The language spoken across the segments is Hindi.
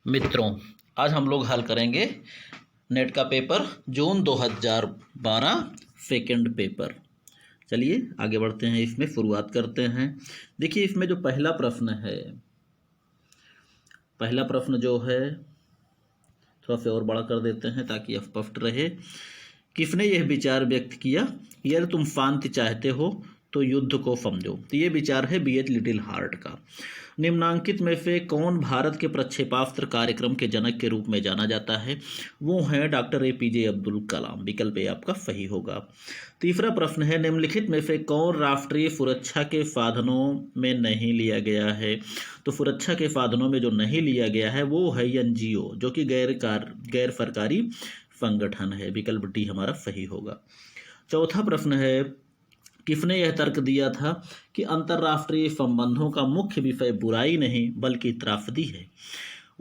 मित्रों, आज हम लोग हल करेंगे नेट का पेपर जून 2012 सेकेंड पेपर। चलिए आगे बढ़ते हैं, इसमें शुरुआत करते हैं। देखिए इसमें जो पहला प्रश्न जो है थोड़ा सा और बड़ा कर देते हैं ताकि स्पष्ट रहे। किसने यह विचार व्यक्त किया, यदि तुम शांति चाहते हो तो युद्ध को समझो। तो ये विचार है B.H. लिटिल हार्ट का। निम्नांकित में से कौन भारत के प्रक्षेपास्त्र कार्यक्रम के जनक के रूप में जाना जाता है? वो हैं डॉक्टर APJ अब्दुल कलाम। विकल्प ए आपका सही होगा। तीसरा प्रश्न है, निम्नलिखित में से कौन राष्ट्रीय सुरक्षा के साधनों में नहीं लिया गया है? तो सुरक्षा के साधनों में जो नहीं लिया गया है वो है NGO, जो कि गैर सरकारी संगठन है। विकल्प डी हमारा सही होगा। चौथा प्रश्न है, किसने यह तर्क दिया था कि अंतर्राष्ट्रीय संबंधों का मुख्य विषय बुराई नहीं बल्कि त्रासदी है?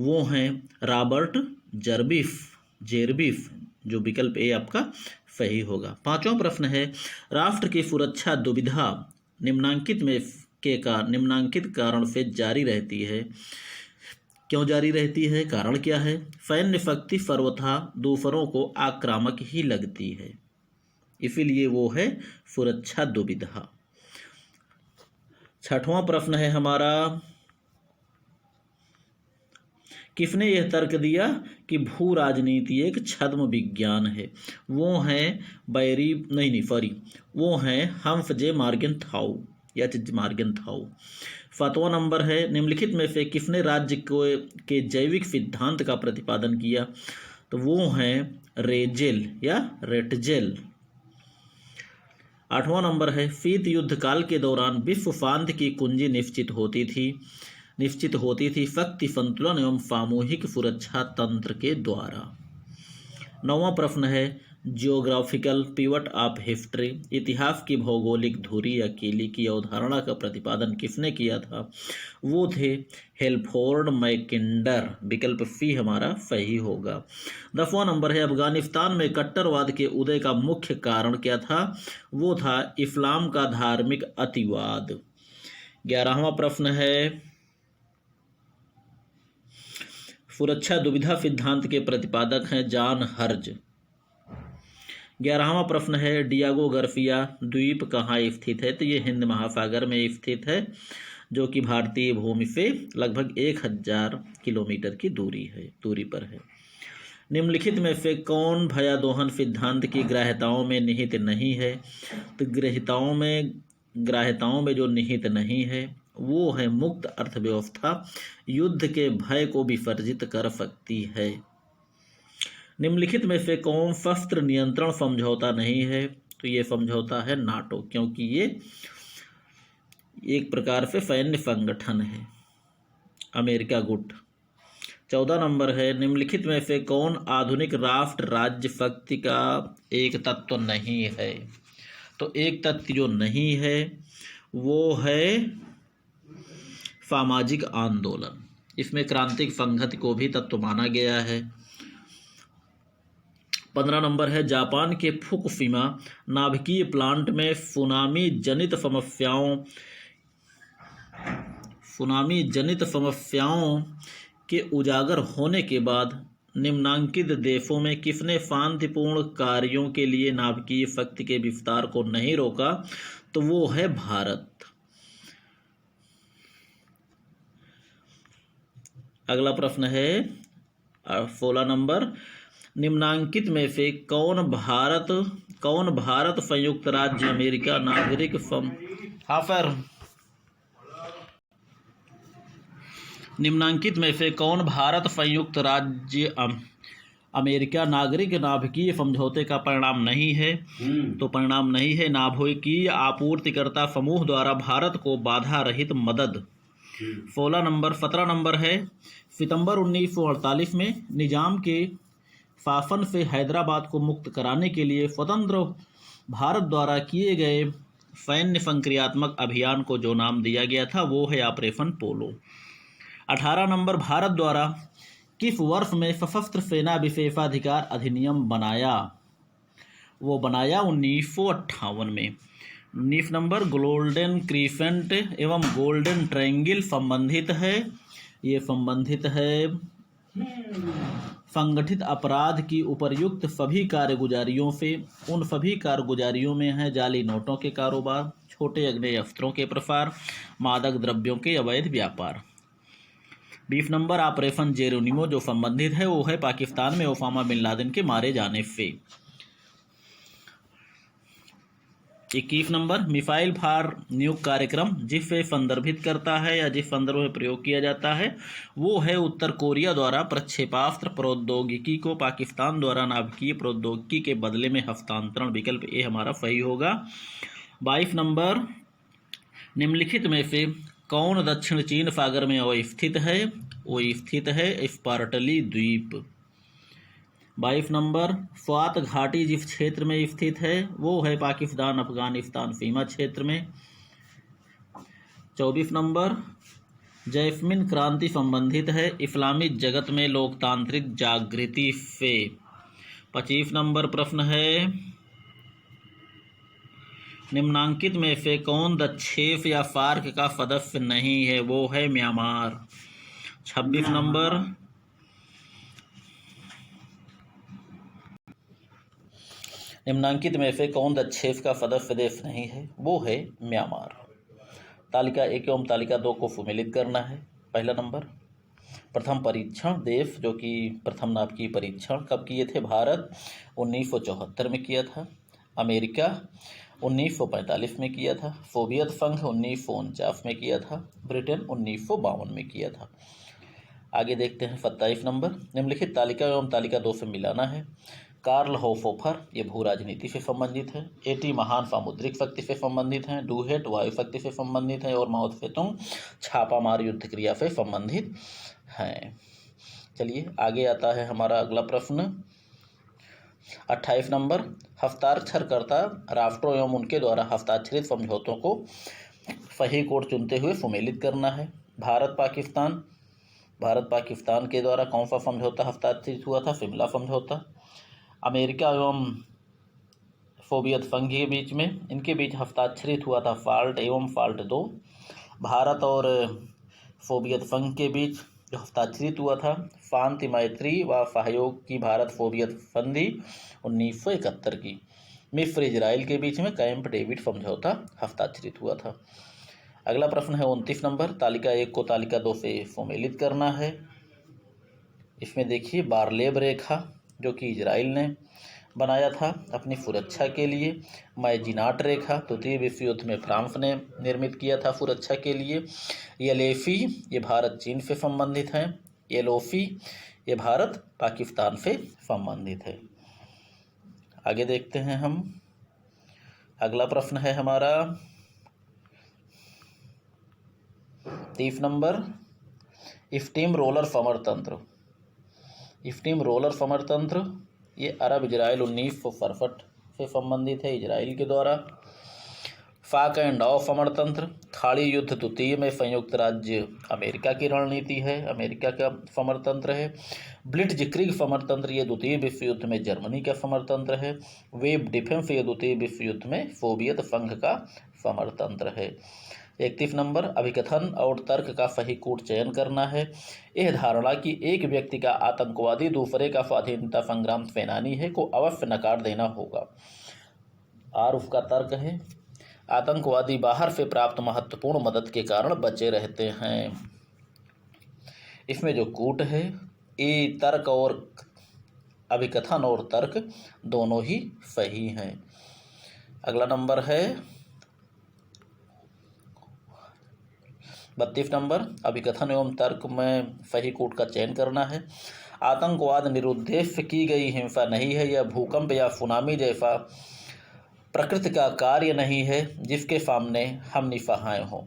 वो हैं रॉबर्ट जेरबिस, जो विकल्प ए आपका सही होगा। पांचवा प्रश्न है, राष्ट्र की सुरक्षा दुविधा निम्नांकित कारण से जारी रहती है। क्यों जारी रहती है, कारण क्या है? सैन्य शक्ति सर्वथा दूसरों को आक्रामक ही लगती है, इसीलिए वो है सुरक्षा दुविधा। छठवां प्रश्न है हमारा, किसने यह तर्क दिया कि भू राजनीति एक छद्म विज्ञान है? वो हैं वो हैं हम्फ जे मॉर्गेनथाउ। सातवां नंबर है, निम्नलिखित में से किसने राज्य के जैविक सिद्धांत का प्रतिपादन किया? तो वो हैं रेटजेल। आठवां नंबर है, शीत युद्ध काल के दौरान विश्व शांति की कुंजी निश्चित होती थी शक्ति संतुलन एवं सामूहिक सुरक्षा तंत्र के द्वारा। नौवां प्रश्न है, जियोग्राफिकल पिवट ऑफ हिस्ट्री, इतिहास की भौगोलिक धुरी या कीली की अवधारणा का प्रतिपादन किसने किया था? वो थे हेल्फोर्ड मैकिंडर। विकल्प सी हमारा सही होगा। 10वां नंबर है, अफगानिस्तान में कट्टरवाद के उदय का मुख्य कारण क्या था? वो था इस्लाम का धार्मिक अतिवाद। 11वां प्रश्न है, सुरक्षा दुविधा सिद्धांत के प्रतिपादक हैं जॉन हर्ज। 11वां प्रश्न है, डियागो गार्सिया द्वीप कहाँ स्थित है? तो ये हिंद महासागर में स्थित है, जो कि भारतीय भूमि से लगभग 1000 किलोमीटर की दूरी पर है। निम्नलिखित में से कौन भयादोहन सिद्धांत की ग्राह्यताओं में निहित नहीं है? तो ग्राह्यताओं में जो निहित नहीं है वो है मुक्त अर्थव्यवस्था युद्ध के भय को विसर्जित कर सकती है। निम्नलिखित में से कौन शस्त्र नियंत्रण समझौता नहीं है? तो ये समझौता है नाटो, क्योंकि ये एक प्रकार से सैन्य संगठन है, अमेरिका गुट। 14 नंबर है, निम्नलिखित में से कौन आधुनिक राष्ट्र राज्य शक्ति का एक तत्व नहीं है? तो एक तत्व जो नहीं है वो है सामाजिक आंदोलन। इसमें क्रांतिक संहति को भी तत्व माना गया है। 15 नंबर है, जापान के फुकुशिमा नाभिकीय प्लांट में सुनामी जनित समस्याओं के उजागर होने के बाद निम्नांकित देशों में किसने शांतिपूर्ण कार्यों के लिए नाभिकीय शक्ति के विस्तार को नहीं रोका? तो वो है भारत। अगला प्रश्न है 16 नंबर, निम्नांकित में से कौन भारत संयुक्त राज्य अमेरिका नागरिक निम्नांकित में से कौन भारत संयुक्त राज्य अमेरिका नागरिक नाभिकीय समझौते का परिणाम नहीं है? तो परिणाम नहीं है नाभिकीय आपूर्तिकर्ता समूह द्वारा भारत को बाधा रहित मदद। 17 नंबर है, सितंबर 1948 में निजाम के शासन से हैदराबाद को मुक्त कराने के लिए स्वतंत्र भारत द्वारा किए गए सैन्य संक्रियात्मक अभियान को जो नाम दिया गया था वो है ऑपरेशन पोलो। 18 नंबर, भारत द्वारा किस वर्ष में सशस्त्र सेना विशेषाधिकार अधिनियम बनाया? वो बनाया 1958 में। 19 नंबर, गोल्डन क्रीसेंट एवं गोल्डन ट्रायंगल संबंधित है। ये संबंधित है संगठित अपराध की उपर्युक्त सभी कारगुजारियों से उन सभी कारगुजारियों में है जाली नोटों के कारोबार, छोटे अग्नेय अस्त्रों के प्रसार, मादक द्रव्यों के अवैध व्यापार। 20 नंबर ऑपरेशन जेरोनिमो जो संबंधित है वो है पाकिस्तान में ओसामा बिन लादेन के मारे जाने से। 21 नंबर मिसाइल फॉर न्यूक कार्यक्रम जिससे संदर्भित करता है या जिस संदर्भ में प्रयोग किया जाता है वो है उत्तर कोरिया द्वारा प्रक्षेपास्त्र प्रौद्योगिकी को पाकिस्तान द्वारा नाभिकीय प्रौद्योगिकी के बदले में हस्तांतरण। विकल्प ए हमारा सही होगा। 22 नंबर निम्नलिखित में से कौन दक्षिण चीन सागर में अवस्थित है? वो स्थित है स्पार्टली द्वीप। 22 नंबर स्वात घाटी जिस क्षेत्र में स्थित है वो है पाकिस्तान अफगानिस्तान सीमा क्षेत्र में। 24 नंबर जैस्मिन क्रांति संबंधित है इस्लामी जगत में लोकतांत्रिक जागृति से। 25 नंबर प्रश्न है निम्नांकित में से कौन दक्षेप या सार्क का सदस्य नहीं है? वो है म्यांमार। 26 नंबर निम्नांकित में से कौन दक्षेप का सदस्य देश नहीं है? वो है म्यांमार। तालिका 1 एवं तालिका 2 को सुमेलित करना है। पहला नंबर प्रथम परीक्षण देश जो कि प्रथम नाभिकीय परीक्षण कब किए थे? भारत 1974 में किया था, अमेरिका 1945 में किया था, सोवियत संघ 1949 में किया था, ब्रिटेन 1952 में किया था। आगे देखते हैं 27 नंबर निम्नलिखित तालिका एवं तालिका 2 से मिलाना है। कार्ल होफोफर ये भू राजनीति से संबंधित है, एटी महान सामुद्रिक शक्ति से संबंधित हैं, डूहेट वायु शक्ति से संबंधित है और माओ त्से-तुंग छापामार युद्ध क्रिया से संबंधित हैं। चलिए आगे आता है हमारा अगला प्रश्न 28 नंबर हस्ताक्षरकर्ता राष्ट्रों एवं उनके द्वारा हस्ताक्षरित समझौतों को सही कोड चुनते हुए सुमेलित करना है। भारत पाकिस्तान के द्वारा कौन सा समझौता हस्ताक्षरित हुआ था? शिमला समझौता। अमेरिका एवं सोवियत संघ के बीच में इनके बीच हस्ताक्षरित हुआ था फाल्ट एवं फाल्ट 2। भारत और सोवियत संघ के बीच जो हस्ताक्षरित हुआ था शांति मैत्री व सहयोग की भारत सोवियत संधि 1971 की। मिस्र इजराइल के बीच में कैंप डेविड समझौता हस्ताक्षरित हुआ था। अगला प्रश्न है 29 नंबर तालिका 1 को तालिका 2 से सुमेलित करना है। इसमें देखिए बारलेब रेखा जो कि इजराइल ने बनाया था अपनी सुरक्षा के लिए, मैजिनाट रेखा द्वितीय विश्व युद्ध में फ्रांस ने निर्मित किया था सुरक्षा के लिए, एलएसी ये भारत चीन से संबंधित हैं, एलओसी ये भारत पाकिस्तान से संबंधित है। आगे देखते हैं हम अगला प्रश्न है हमारा 30 नंबर स्टीम रोलर समरतंत्र। स्टीम रोलर समरतंत्र ये अरब इजराइल 1967 से संबंधित है इजराइल के द्वारा। फाक एंड ऑफ समरतंत्र खाड़ी युद्ध द्वितीय में संयुक्त राज्य अमेरिका की रणनीति है, अमेरिका का समरतंत्र है। ब्लिट्जक्रिग समरतंत्र ये द्वितीय विश्व युद्ध में जर्मनी का समरतंत्र है। वेब डिफेंस ये द्वितीय विश्व युद्ध में सोवियत संघ का समरतंत्र है। 31 नंबर अभिकथन और तर्क का सही कूट चयन करना है। यह धारणा कि एक व्यक्ति का आतंकवादी दूसरे का स्वाधीनता संग्राम सेनानी है को अवश्य नकार देना होगा। और उसका तर्क है आतंकवादी बाहर से प्राप्त महत्वपूर्ण मदद के कारण बचे रहते हैं। इसमें जो कूट है ये तर्क और अभिकथन और तर्क दोनों ही सही हैं। अगला नंबर है 32 नंबर अभिकथन एवं तर्क में सही कूट का चयन करना है। आतंकवाद निरुद्देश्य की गई हिंसा नहीं है, यह भूकंप या सुनामी जैसा प्रकृति का कार्य नहीं है जिसके सामने हम निसहाय हों।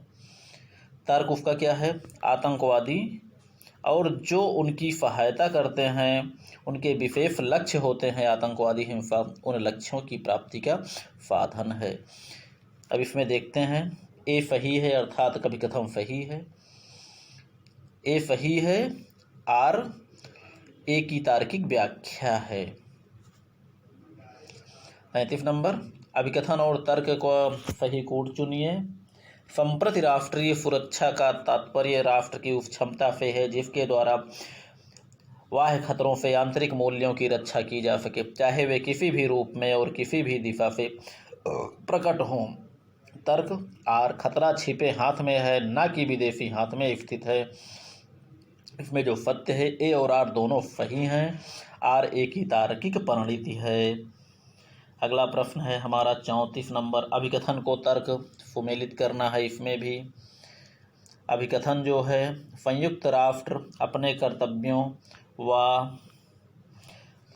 तर्क उसका क्या है? आतंकवादी और जो उनकी सहायता करते हैं उनके विशेष लक्ष्य होते हैं आतंकवादी हिंसा उन लक्ष्यों की प्राप्ति का साधन है। अब इसमें देखते हैं ए सही है अर्थात कभी कथन सही है, ए सही है, आर ए की तार्किक व्याख्या है। 35 नंबर अभिकथन और तर्क को सही कूट चुनिए। संप्रति राष्ट्रीय सुरक्षा का तात्पर्य राष्ट्र की उस क्षमता से है जिसके द्वारा बाह्य खतरों से आंतरिक मूल्यों की रक्षा की जा सके, चाहे वे किसी भी रूप में और किसी भी दिशा से प्रकट हों। तर्क आर, खतरा छिपे हाथ में है, ना कि विदेशी हाथ में स्थित है। इसमें जो सत्य है, ए और आर दोनों सही हैं। आर ए की तार्किक परिणति है। अगला प्रश्न है हमारा 34 नंबर। अभिकथन को तर्क सुमेलित करना है। इसमें भी अभिकथन जो है, संयुक्त राष्ट्र अपने कर्तव्यों व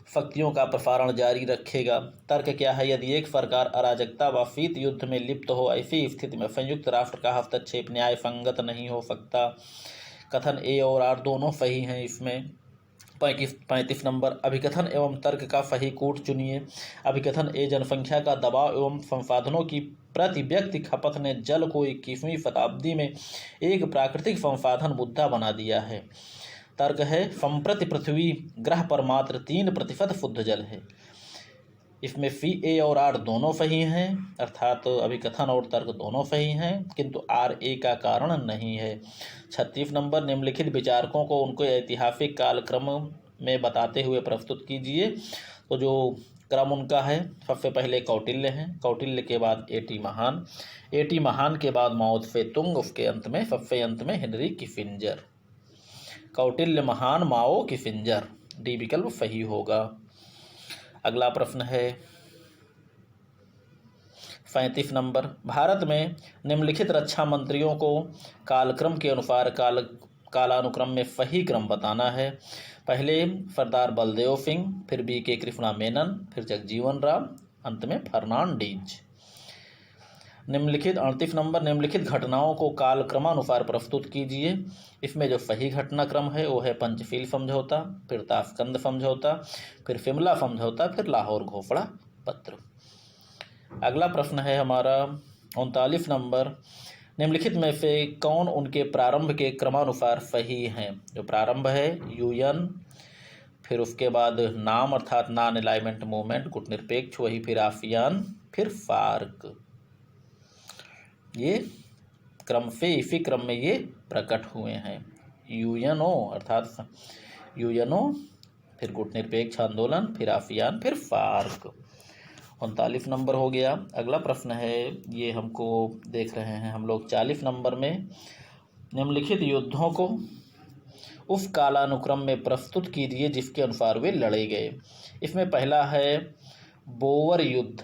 शक्तियों का प्रसारण जारी रखेगा। तर्क क्या है? यदि एक सरकार अराजकता व शीत युद्ध में लिप्त हो, ऐसी स्थिति में संयुक्त राष्ट्र का हस्तक्षेप न्याय संगत नहीं हो सकता। कथन ए और आर दोनों सही हैं। इसमें 35 नंबर। अभिकथन एवं तर्क का सही कूट चुनिए। अभिकथन ए, जनसंख्या का दबाव एवं संसाधनों की प्रति व्यक्ति खपत ने जल को 21वीं शताब्दी में एक प्राकृतिक संसाधन मुद्दा बना दिया है। तर्क है, संप्रति पृथ्वी ग्रह पर मात्र 3% शुद्ध जल है। इसमें सी, ए और आर दोनों सही हैं, अर्थात अभिकथन और तर्क दोनों सही हैं, किंतु आर ए का कारण नहीं है। 36 नंबर। निम्नलिखित विचारकों को उनके ऐतिहासिक कालक्रम में बताते हुए प्रस्तुत कीजिए। तो जो क्रम उनका है, सबसे पहले कौटिल्य हैं, कौटिल्य के बाद एटी महान, एटी महान के बाद माओ त्से तुंग, उसके अंत में सबसे अंत में हेनरी किसिंजर। कौटिल्य महान, माओ, किसिंजर, डी विकल्प सही होगा। अगला प्रश्न है 35 नंबर। भारत में निम्नलिखित रक्षा मंत्रियों को कालक्रम के अनुसार कालानुक्रम में सही क्रम बताना है। पहले सरदार बलदेव सिंह, फिर बी के कृष्णा मेनन, फिर जगजीवन राम, अंत में फर्नांडीज। निम्नलिखित 38 नंबर। निम्नलिखित घटनाओं को कालक्रमानुसार प्रस्तुत कीजिए। इसमें जो सही घटनाक्रम है वो है पंचशील समझौता, फिर ताशकंद समझौता, फिर शिमला समझौता, फिर लाहौर घोषणा पत्र। अगला प्रश्न है हमारा 39 नंबर। निम्नलिखित में से कौन उनके प्रारंभ के क्रमानुसार सही हैं? जो प्रारंभ है यूएन, फिर उसके बाद नाम अर्थात नॉन अलाइनमेंट मूवमेंट, गुटनिरपेक्ष, वही फिर आसियान, फिर सार्क। ये क्रम से इसी क्रम में ये प्रकट हुए हैं। यूएनओ अर्थात यूएनओ, फिर गुटनिरपेक्ष आंदोलन, फिर आसियान, फिर सार्क। 39 नंबर हो गया। अगला प्रश्न है, ये हमको देख रहे हैं हम लोग 40 नंबर में। निम्नलिखित युद्धों को उस कालानुक्रम में प्रस्तुत कीजिए जिसके अनुसार वे लड़े गए। इसमें पहला है बोअर युद्ध।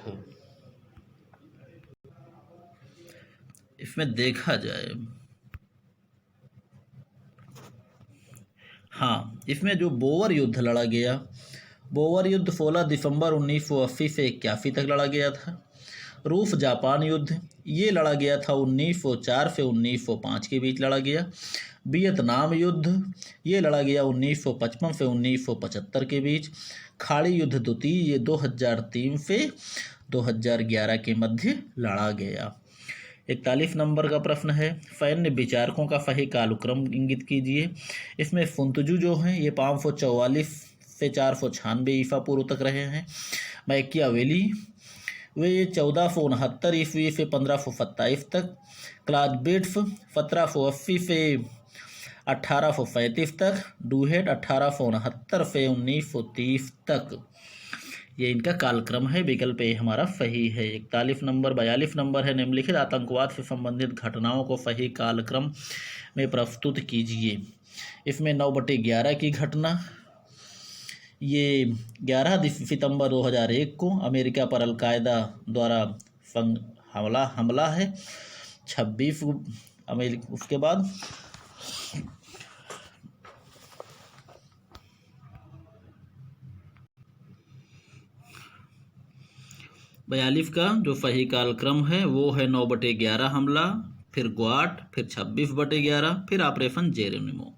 इसमें देखा जाए, हाँ, इसमें जो बोअर युद्ध लड़ा गया, बोअर युद्ध 16 दिसंबर 1980 से 81 तक लड़ा गया था। रूस जापान युद्ध, ये लड़ा गया था 1904 से 1905 के बीच लड़ा गया। वियतनाम युद्ध, ये लड़ा गया 1955 से 1975 के बीच। खाड़ी युद्ध द्वितीय, ये 2003 से 2011 के मध्य लड़ा गया। 41 नंबर का प्रश्न है, सैन्य विचारकों का सही कालक्रम इंगित कीजिए। इसमें फुंतजू जो हैं ये 544 से 496 ईसा पूर्व तक रहे हैं। मैकियावेली वे 1469 ईस्वी से 1527 तक। क्लाजबिट्स 1780 से 1835 तक। डूहेट 1869 से 1930 तक। ये इनका कालक्रम है। विकल्प ए हमारा सही है। 41 नंबर। 42 नंबर है, निम्नलिखित आतंकवाद से संबंधित घटनाओं को सही कालक्रम में प्रस्तुत कीजिए। इसमें 9/11 की घटना, ये 11 सितंबर 2001 को अमेरिका पर अलकायदा द्वारा हमला है। 26 अमेरिका, उसके बाद 42 का जो सही कालक्रम है वो है 9/11 हमला, फिर ग्वाट, फिर 26/11, फिर ऑपरेशन जेरेनिमो।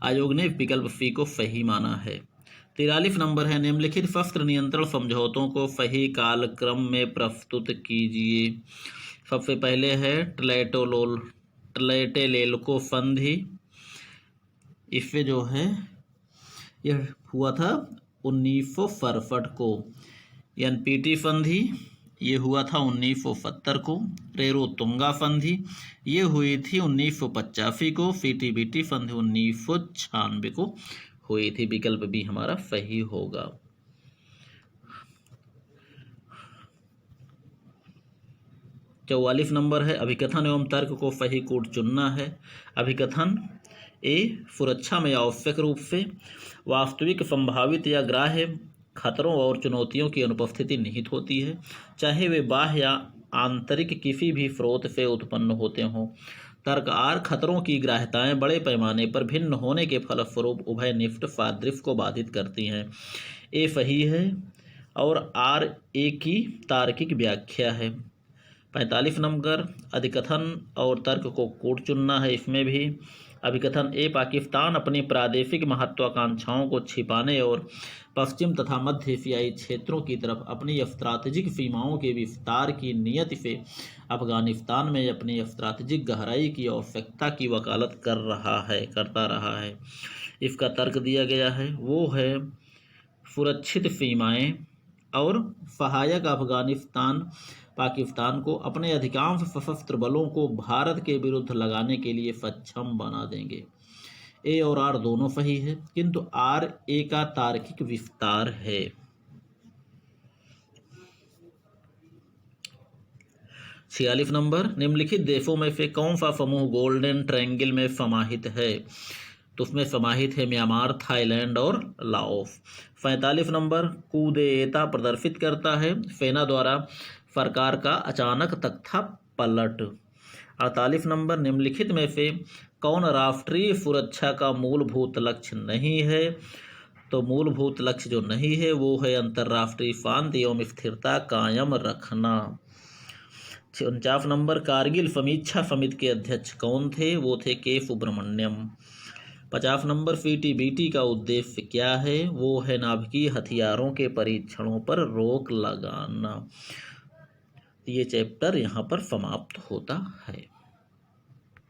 आयोग ने विकल्प सी को सही माना है। 43 नंबर है, निम्नलिखित शस्त्र नियंत्रण समझौतों को सही कालक्रम में प्रस्तुत कीजिए। सबसे पहले है tlatelolco संधि। इससे जो है यह हुआ था 1967 को। एनपीटी संधि ये हुआ था 1970 को। रेरोतुंगा संधि ये हुई थी 1985 को। सीटीबीटी संधि 1996 को हुई थी। विकल्प बी हमारा सही होगा। चौवालीस नंबर है, अभिकथन एवं तर्क को सही कूट चुनना है। अभिकथन ए सुरक्षा में आवश्यक रूप से वास्तविक, संभावित या ग्राह्य खतरों और चुनौतियों की अनुपस्थिति निहित होती है, चाहे वे बाह्य या आंतरिक किसी भी स्रोत से उत्पन्न होते हों। तर्क आर खतरों की ग्राह्यताएं बड़े पैमाने पर भिन्न होने के फलस्वरूप उभयनिष्ठ सादृश्य को बाधित करती हैं। ए सही है और आर ए की तार्किक व्याख्या है। 45 नंबर, अधिकथन और तर्क को कूट चुनना है। इसमें भी अभिकथन ए पाकिस्तान अपनी प्रादेशिक महत्वाकांक्षाओं को छिपाने और पश्चिम तथा मध्य एशियाई क्षेत्रों की तरफ अपनी स्ट्रैटेजिक सीमाओं के विस्तार की नीयत से अफगानिस्तान में अपनी स्ट्रैटेजिक गहराई की आवश्यकता की वकालत करता रहा है। इसका तर्क दिया गया है, वो है सुरक्षित सीमाएं और सहायक अफगानिस्तान पाकिस्तान को अपने अधिकांश सशस्त्र बलों को भारत के विरुद्ध लगाने के लिए सक्षम बना देंगे। ए और आर दोनों सही है, किंतु आर ए का तार्किक विस्तार है। छियालीस नंबर, निम्नलिखित देशों में से कौन सा समूह गोल्डन ट्रायंगल में समाहित है? तो उसमें समाहित है म्यांमार, थाईलैंड और लाओस। 45 नंबर, कुदेता प्रदर्शित करता है सेना द्वारा सरकार का अचानक तख्ता पलट। 48 नंबर, निम्नलिखित में से कौन राष्ट्रीय सुरक्षा का मूलभूत लक्ष्य नहीं है? तो मूलभूत लक्ष्य जो नहीं है वो है अंतर्राष्ट्रीय शांति एवं स्थिरता कायम रखना। 49 नंबर, कारगिल समीक्षा समिति के अध्यक्ष कौन थे? वो थे के सुब्रमण्यम। 50 नंबर, सीटीबीटी का उद्देश्य क्या है? वो है नाभिकीय हथियारों के परीक्षणों पर रोक लगाना। ये चैप्टर यहाँ पर समाप्त होता है।